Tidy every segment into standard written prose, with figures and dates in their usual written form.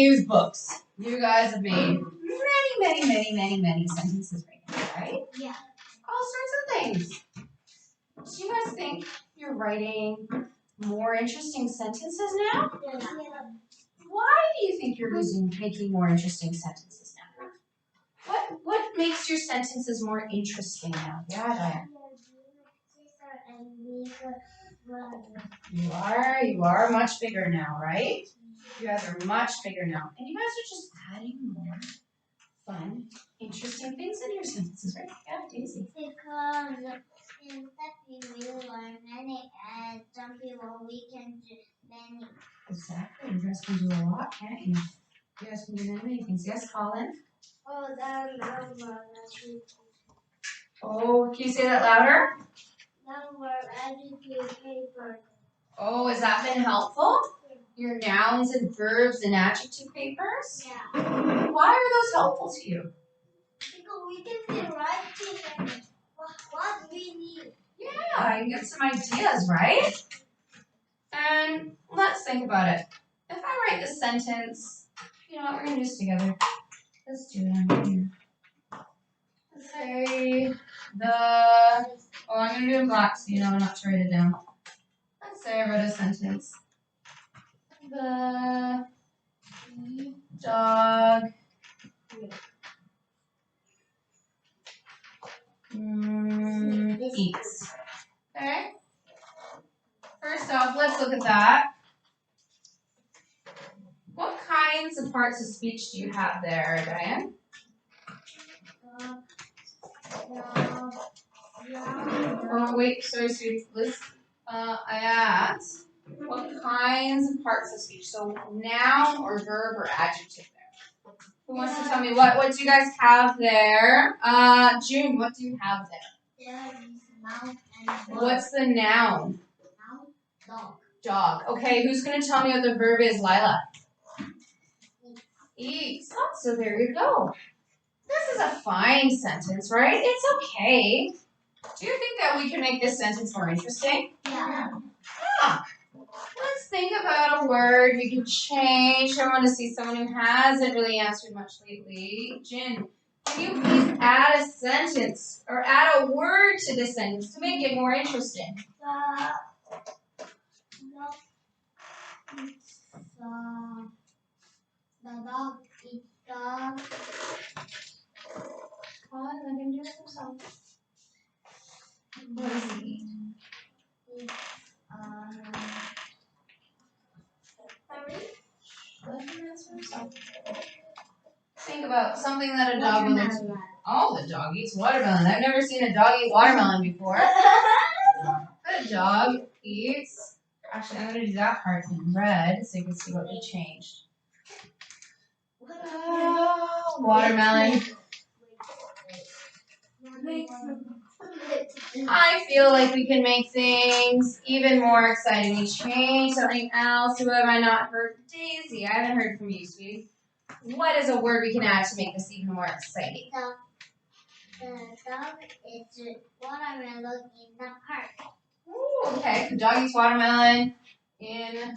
Use books. You guys have made many sentences right now, right? Yeah. All sorts of things. Do you guys think you're writing more interesting sentences now? Yeah. Why do you think you're making more interesting sentences now? What makes your sentences more interesting now? Yeah, Diane. You are much bigger now, right? You guys are much bigger now. And you guys are just adding more fun, interesting things in your sentences, right? Yeah, Daisy. Because in stepping we learn many, and some people we can do many. Exactly. You guys can do a lot, can't you? You guys can do many things. Yes, Colin? Oh, that number, that's really Oh, can you say that louder? number adjective paper. Oh, has that been helpful? Your nouns and verbs and adjective papers? Yeah. Why are those helpful to you? Because we can be writing what we need. Yeah, you can get some ideas, right? And let's think about it. If I write this sentence, you know what, we're going to do this together. Let's do it on here. Let's say I'm going to do it in black so you know not to write it down. Let's say I wrote a sentence. The dog eats. Okay? First off, let's look at that. What kinds of parts of speech do you have there, Diane? Oh, wait, sorry, Liz. I asked what kinds of parts of speech? So noun or verb or adjective there. Who wants to tell me what do you guys have there? June, what do you have there? There is mouth and verb. What's the noun? Noun, dog. Dog. Okay, who's going to tell me what the verb is, Lila? Eats. Oh, so there you go. This is a fine sentence, right? It's okay. Do you think that we can make this sentence more interesting? Yeah. Let's think about a word we could change. I want to see someone who hasn't really answered much lately. Jin, can you please add a sentence or add a word to this sentence to make it more interesting? The dog eats dog. Come on, let him do it himself. What does he eat? Let him answer himself. Think about something that a dog will eat. Oh, the dog eats watermelon. I've never seen a dog eat watermelon before. The dog eats. Actually, I'm going to do that part in red so you can see what we changed. Watermelon. I feel like we can make things even more exciting. We change something else. Who have I not heard? Daisy, I haven't heard from you, sweetie. What is a word we can add to make this even more exciting? The dog eats watermelon in the park. Ooh, okay, the dog eats watermelon in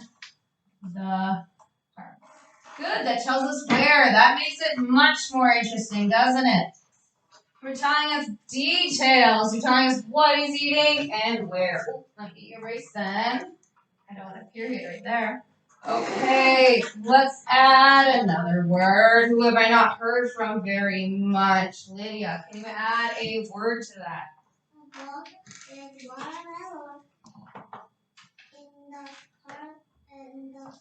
the park. Good, that tells us where. That makes it much more interesting, doesn't it? We're telling us details. You're telling us what he's eating and where. Oh, let me erase them. I don't want a period right there. Okay, let's add another word. Who have I not heard from very much? Lydia, can you add a word to that? The dog eats watermelon in the park and the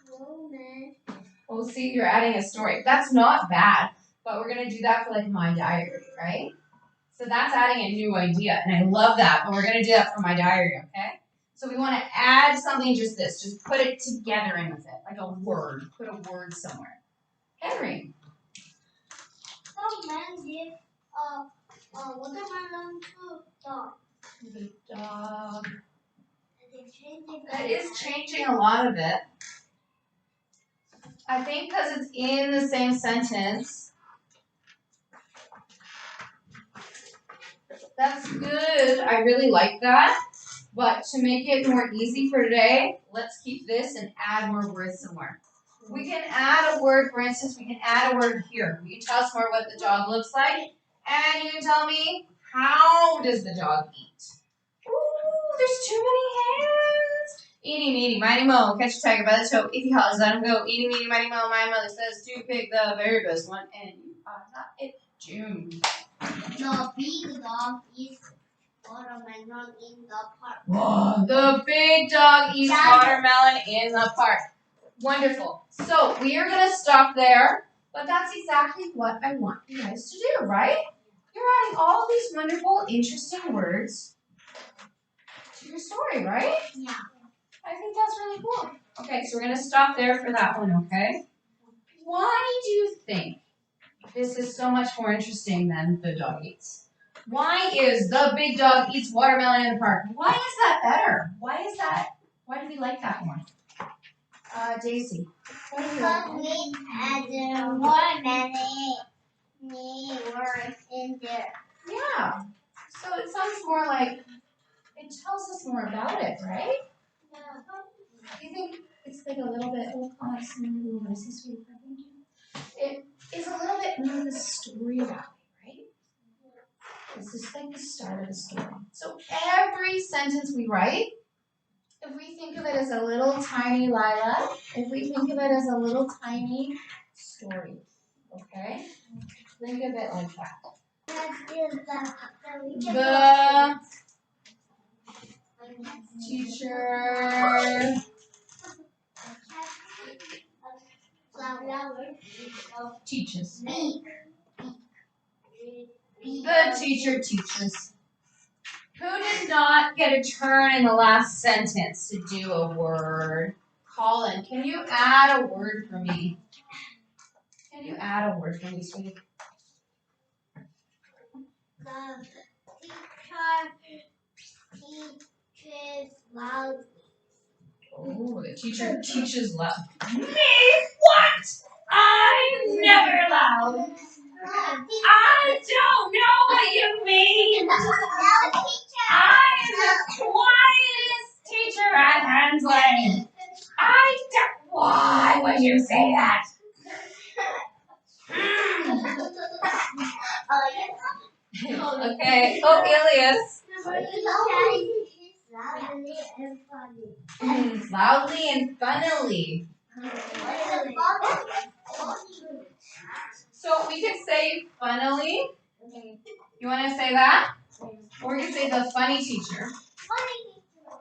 moment. Oh, see, you're adding a story. That's not bad, but we're going to do that for like my diary, right? So that's adding a new idea, and I love that, but we're going to do that for my diary, okay? So we want to add something just this. Just put it together in with it, like a word. Put a word somewhere. Henry. Some men give watermelon to dog. The dog. Changing That is changing a lot of it. I think because it's in the same sentence. That's good. I really like that. But to make it more easy for today, let's keep this and add more words somewhere. We can add a word, for instance, we can add a word here. You can tell us more what the dog looks like, and you can tell me, how does the dog eat? Ooh, there's too many hands. Eating, eating, mighty mo, catch a tiger by the toe. If he hollers, let him go. Eating, eating, mighty mo, my mother says to pick the very best one, and you are not it, June. The big dog eats watermelon in the park. Whoa, the big dog eats watermelon in the park. Wonderful. So we are going to stop there, but that's exactly what I want you guys to do, right? You're adding all of these wonderful, interesting words to your story, right? Yeah. I think that's really cool. Okay, so we're going to stop there for that one, okay? Why do you think this is so much more interesting than the dog eats? Why is the big dog eats watermelon in the park? Why is that better? Why is that? Why do we like that one? Daisy. Why do we like Because that? we add more many words in there. Yeah. So it sounds more like, it tells us more about it, right? Do you think it's like a little bit, oh, it's a little bit, so sweet, thank you. It is a little bit more of a story about it, right? It's just like the start of the story. So every sentence we write, if we think of it as a little tiny Lila, if we think of it as a little tiny story, okay? Think of it like that. The teacher teaches. The teacher teaches. Who did not get a turn in the last sentence to do a word? Colin, can you add a word for me? Can you add a word for me, sweetie? The teacher teaches loudly. Oh, the teacher teaches loud. Me? What? I'm never loud. I don't know what you mean. I am the quietest teacher at Hensley. I don't. Why would you say that? Okay. Oh, Elias. Loudly and funnily. So we could say funnily. You want to say that? Or we could say the funny teacher.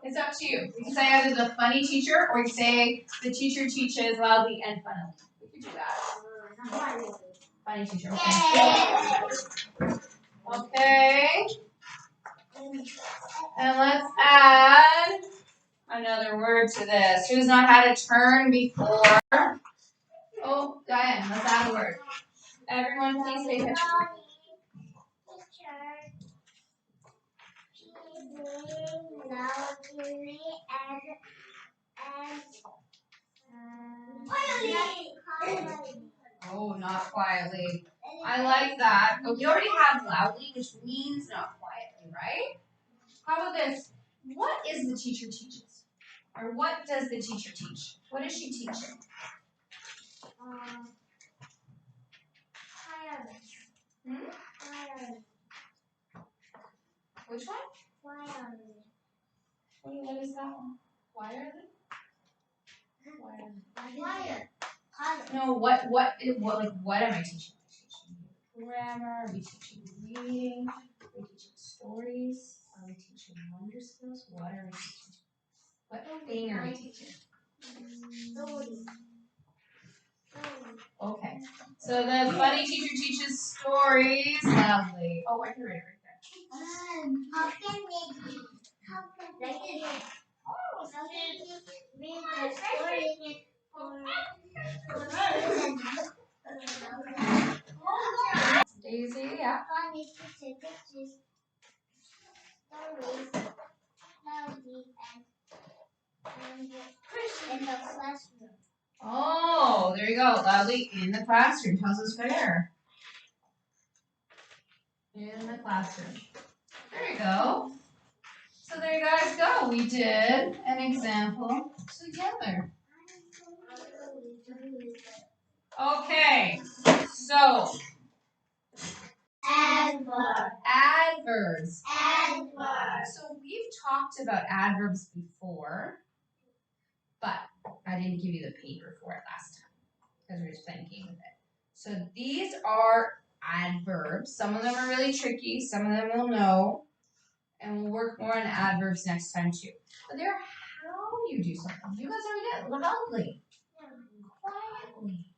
It's up to you. We can say either the funny teacher or you say the teacher teaches loudly and funnily. We could do that. Funny teacher. Okay. Okay. And let's add another word to this. Who's not had a turn before? Oh, Diane, let's add a word. Everyone, please pay attention. Oh, not quietly. I like that. Oh, we already have loudly, which means not quietly, right? How about this? What is the teacher teaches? Or what does the teacher teach? What is she teaching? Which one? What is that one? Wirely? No, what am I teaching? Grammar, are we teaching reading? Are we teaching stories? Are we teaching wonder skills? What are we teaching? What thing are we teaching? Okay. So the funny teacher teaches stories loudly. Oh, I can write it right there. How can they read the story Daisy, yeah. Funny teacher teaches stories loudly and in the classroom. Oh, there you go. Loudly in the classroom. Tells us where. In the classroom. There you go. So there you guys go. We did an example together. Okay, so adverbs. So we've talked about adverbs before, but I didn't give you the paper for it last time because we were just playing a game with it. So these are adverbs. Some of them are really tricky. Some of them you'll know. And we'll work more on adverbs next time too. But they're how you do something. You guys already did it loudly, quietly,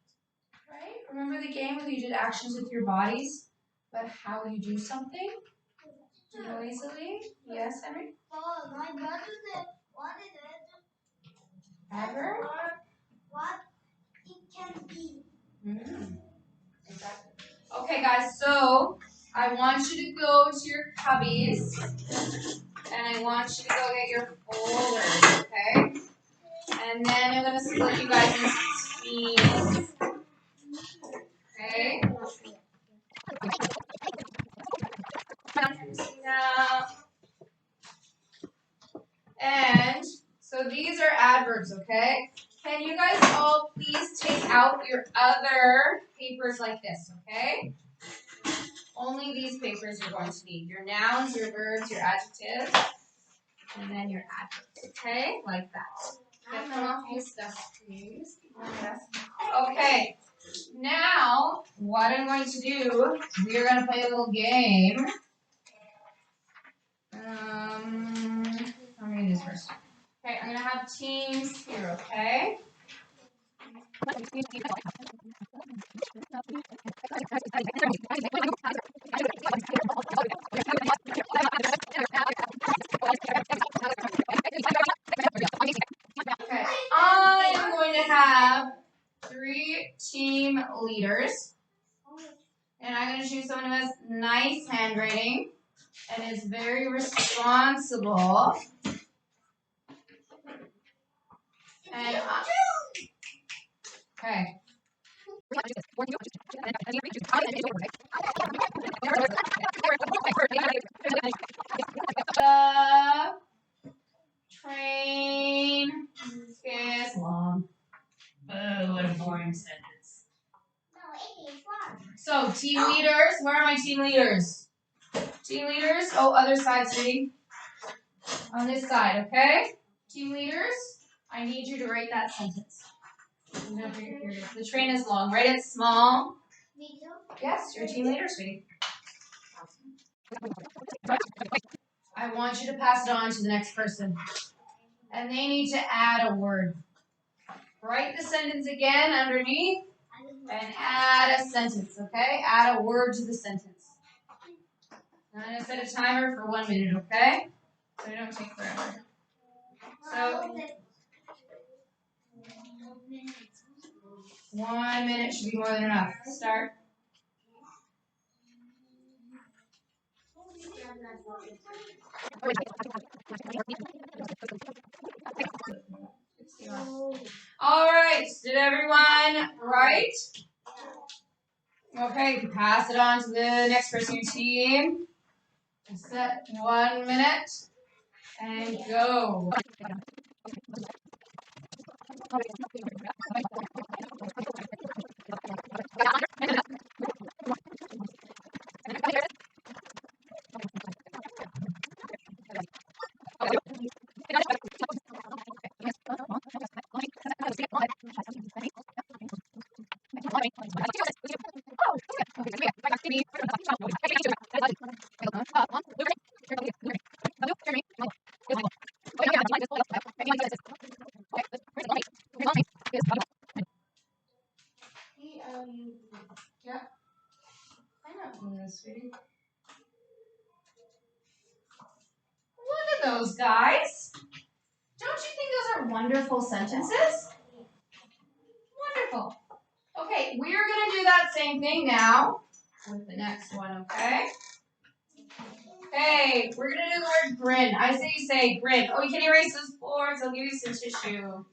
right? Remember the game where you did actions with your bodies, but how you do something noisily? Yes, Henry? My brother said, what is it? Adverb? What it can be. Exactly. Okay, guys, so I want you to go to your cubbies and I want you to go get your folders, okay? And then I'm going to split you guys into teams. Okay? Now, and so these are adverbs, okay? Can you guys all please take out your other papers like this, okay? Only these papers you're going to need. Your nouns, your verbs, your adjectives, and then your adverbs, okay? Like that. Get them off this desk, please. Okay. Now, what I'm going to do, we are going to play a little game. I'm going to do this first. Okay, I'm going to have teams here, okay? Okay, I am going to have 3 team leaders. And I'm going to choose someone who has nice handwriting and is very responsible. And okay. The train is long. Oh, what a boring sentence. No, it is fun. So, team leaders, where are my team leaders? Team leaders, oh, other side, sweetie. On this side, okay? Team leaders, I need you to write that sentence. The train is long. Write it small. Me too. Yes, you're a team leader, sweetie. I want you to pass it on to the next person. And they need to add a word. Write the sentence again underneath and add a sentence, okay? Add a word to the sentence. I'm going to set a timer for 1 minute, okay? So it don't take forever. So 1 minute should be more than enough. Start. All right, did everyone write? Okay, pass it on to the next person in your team. Set 1 minute and go. Yeah. I know this, sweetie. Look at those guys. Don't you think those are wonderful sentences? Wonderful. Okay, we're going to do that same thing now with the next one, okay? Okay, we're going to do the word grin. I say you say grin. Oh, you can erase those boards. I'll give you some tissue.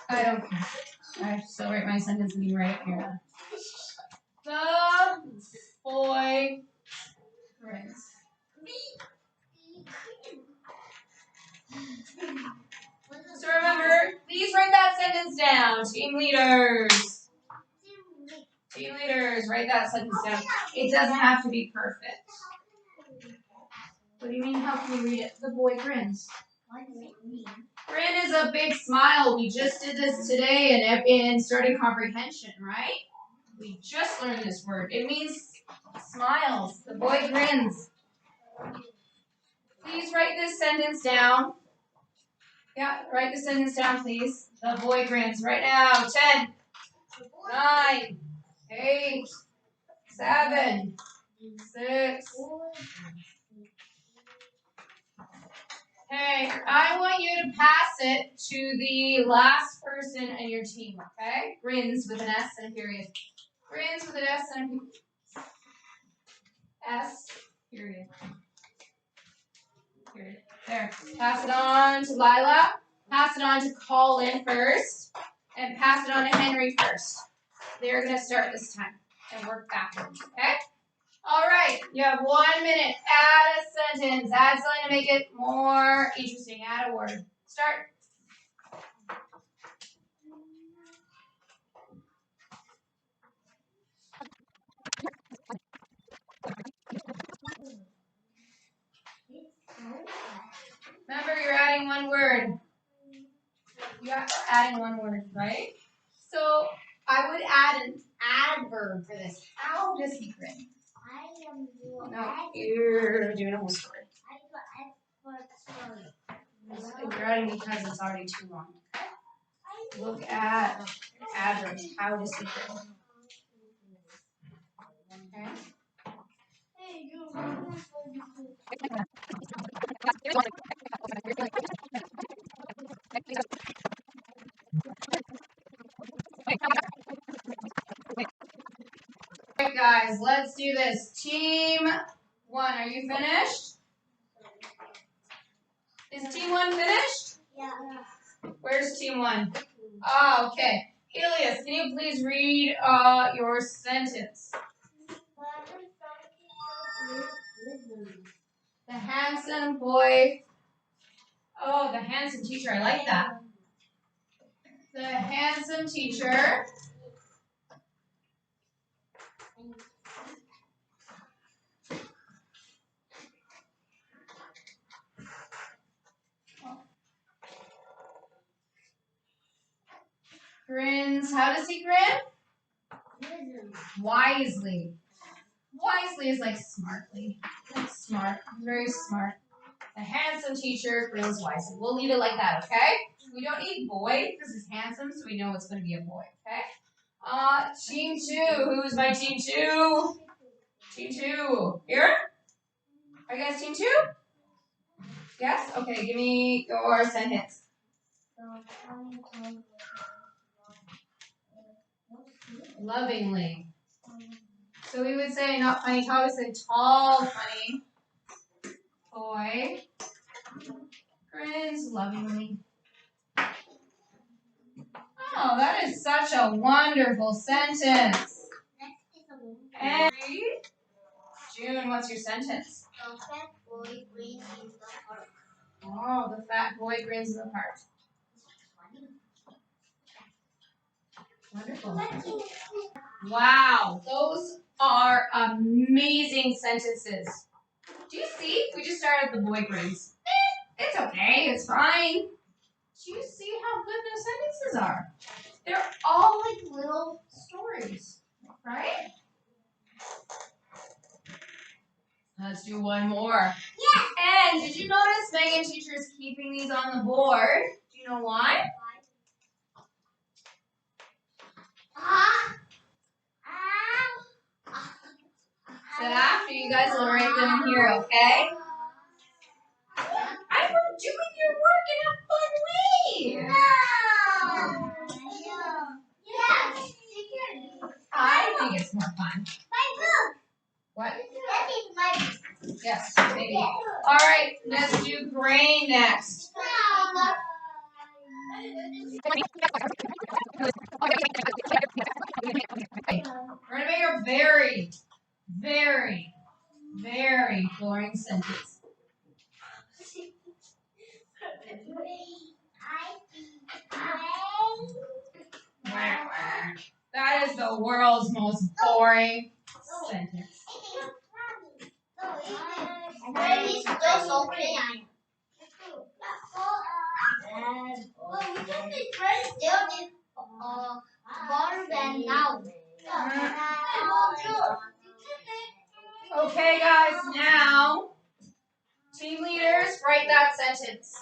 I don't care. I still write my sentence and you write it here. The boy grins. So remember, please write that sentence down. Team leaders. Team leaders, write that sentence down. It doesn't have to be perfect. What do you mean, how can you read it? The boy grins. What does it mean? Grin is a big smile. We just did this today in starting comprehension, right? We just learned this word. It means smiles. The boy grins. Please write this sentence down. Yeah, write the sentence down, please. The boy grins. Right now. 10, 9, 8, 7, 6. Okay, I want you to pass it to the last person in your team, okay? Grins with an S and a period. Grins with an S and a period. S, period. Period. There. Pass it on to Lila. Pass it on to Colin first. And pass it on to Henry first. They're going to start this time and work backwards, okay? All right. You have 1 minute. Add a sentence. Add something to make it more interesting. Add a word. Start. Remember, you're adding one word. You are adding one word, right? So I would add an adverb for this. How does he grin? I am doing No, you're doing a whole story. You're adding because it's already too long. Look at adverbs. How does he grin? Okay. All right, guys, let's do this. Team 1, are you finished? Is Team 1 finished? Yeah. Where's Team 1? Oh, okay. Elias, can you please read your sentence? The handsome boy. Oh, the handsome teacher. I like that. The handsome teacher. Grins. How does he grin? Wisely. Wisely is like smartly. Like smart. Very smart. The handsome teacher grins wisely. We'll leave it like that, okay? We don't need boy because it's handsome, so we know it's going to be a boy, okay? Team 2. Who's my team 2? Team 2. Here? Are you guys team 2? Yes? Okay, give me your sentence. Lovingly. So we would say not funny, tall. We say tall, funny. Boy grins lovingly. Oh, that is such a wonderful sentence. And June, what's your sentence? The fat boy grins in the park. Oh, the fat boy grins in the park. Wonderful. Wow, those are amazing sentences. Do you see? We just started with the boy grins. It's okay, it's fine. Do you see how good those sentences are? They're all like little stories, right? Let's do one more. Yes. And did you notice Megan teacher is keeping these on the board? Do you know why? So after you guys will write them in here, okay? I will doing your work in a fun way. I think it's more fun. My book. What? That is my book. Yes, maybe. All right, let's do grain next. We're gonna make a very, very, very boring sentence. That is the world's most boring sentence. Just opening. Now. Okay, guys, now, team leaders, write that sentence.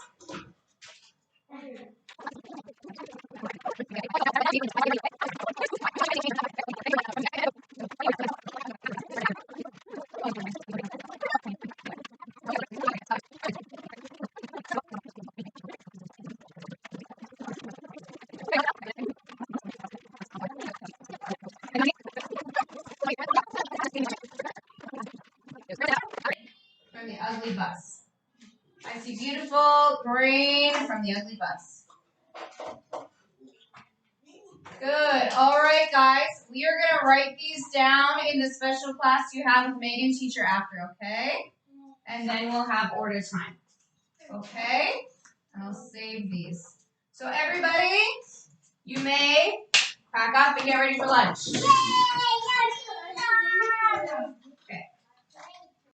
From the ugly bus. I see beautiful green from the ugly bus. Good. All right, guys. We are going to write these down in the special class you have with Megan teacher after, okay? And then we'll have order time. Okay? And I'll save these. So everybody, you may pack up and get ready for lunch.